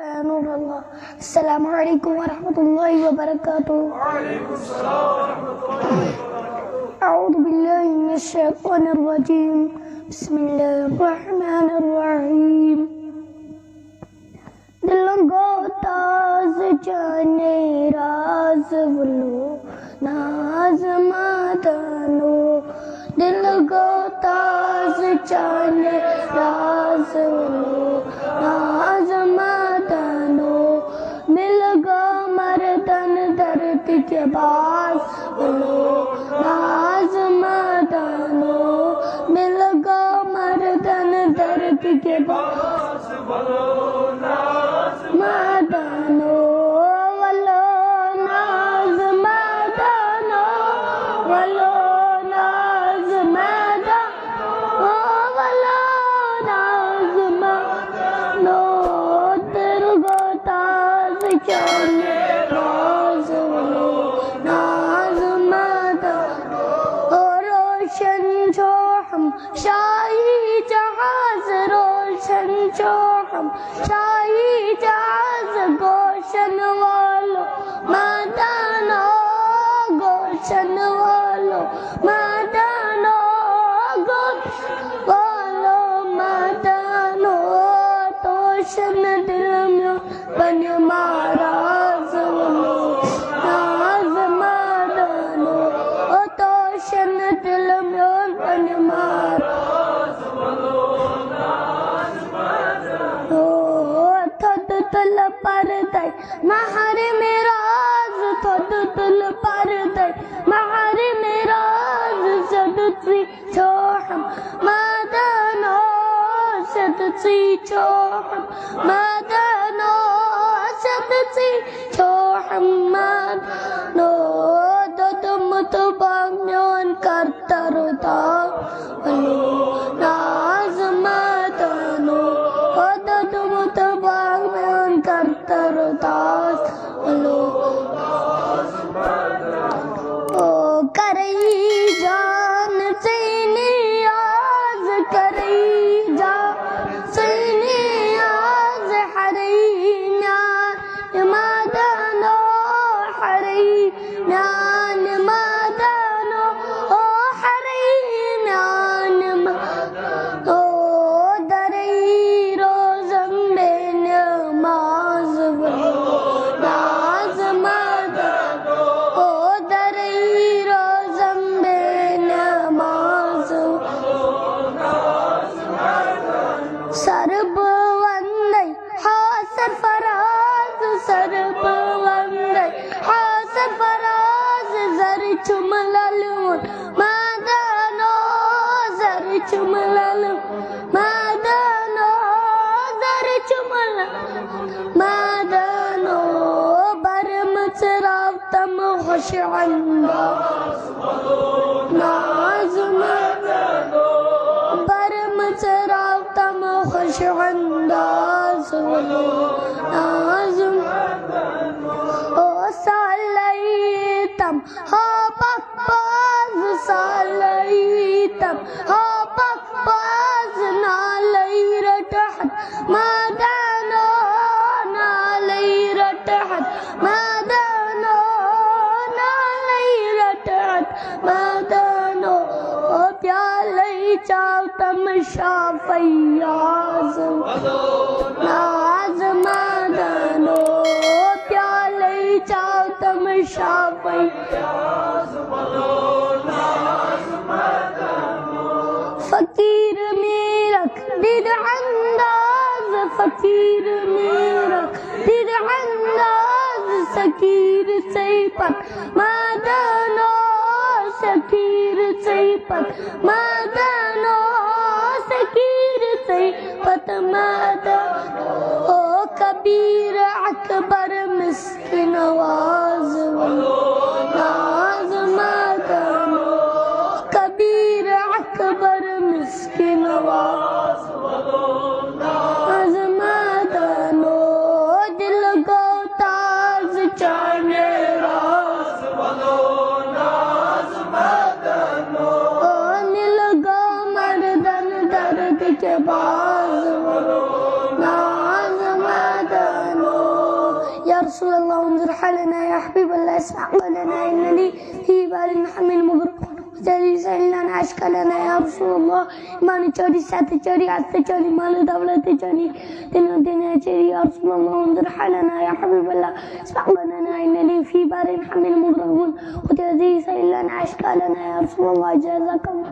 या नूर अल्लाह। अस्सलामु अलैकुम व रहमतुल्लाहि व बरकातुहू। अऊज़ु बिल्लाहि मिनश शैतानिर रजीम। बिस्मिल्लाहिर रहमानिर रहीम। दिलों को ताज़ जाने राज बोलो नाज मादानो। दिल को ताज़ जाने राज बोलो नाज मादानो। मिल गो मर्दन दर्द के बास बोलो नाज मादानो। मिल गो मर्दन दर्द के बास बोलो मादानो। वलो नाज मादानो वलो नाज मादानो वलो नाज मादानो। तेरे को ताज़ जाने राज वलो नाज मादानो। रोशन जो हम शाही जहाज रोशन जो हम शाही जहाज गोशन वालो मादानो। गोशन वालो मादानो गोशन वालो मादानो। तोशन दिल में बन महाराज वालो नाज मादानो। तोशन दिल में बन महाराज वालो नाज मादानो। थद तल पर दे महर मेराज थद तल पर दे महर मेराज। सदसी छोहम मादानो सदसी छोहम मादानो सदसी छोहम मादानो। ददम तो बाम्योन करतरुता वलो नाज मादानो। ददम तो बाम्योन करतरुतास वलो नाज मादानो। ओ करई जान से नियाज करई जान से नियाज हरई न्यान मादानो हरई न्यान मादानो। ओ हरई न्यान मादानो। दरई रोज़म में नमाज वलो नाज मादानो। ओ दरई रोज़म में नमाज वलो नाज मादानो। सरब वंदे हासर फराज सरब वंदे हासर फराज। जर चुमललून मादानो जर चुमललून मादानो जर चुमललून मादानो। बरम चरावतम खुश अंदाज नाज मादानो। बरम चरावतम खुश अंदाज वलो नाज मादानो। ओ सालैतम हा पकबाज सालैतम हा पकबाज। नालै रटहत मादानो नालै रटहत मादानो नालै रटहत मादानो। ओ प्यालै चावतम शाफैयाज नाज मादानो। प्यालै चावतम शाफैयाज नाज मादानो। फकीर मेरा दिल अंदाज फकीर मेरा दिल अंदाज। सकीर से पत मादानो सकीर से पत मादानो सकीर से पत मादानो। ओ कबीर अकबर मिस्किन नवाज वलो नाज मादानो। कबीर अकबर मिस्किन नवाज वलो नाज मादानो। दिल को ताज जाने राज वलो नाज मादानो। नील गो मर्दन दर्द के बाज वलो नाज मादानो। رسول الله انظر حالنا يا حبيب الله اسمع قولنا إن لي في بال حمل مبرق jadi saya ashkalana ya Rasulullah mana cari satu cari harta cari malu daulat cari dina cari ya Rasulullah انظر حالنا يا حبيب الله اسمع قولنا إن لي في بال حمل مبرق jadi saya ashkalana ya Rasulullah جزاك الله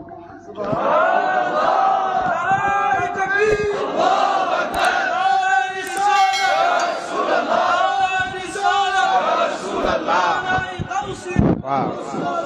Wow.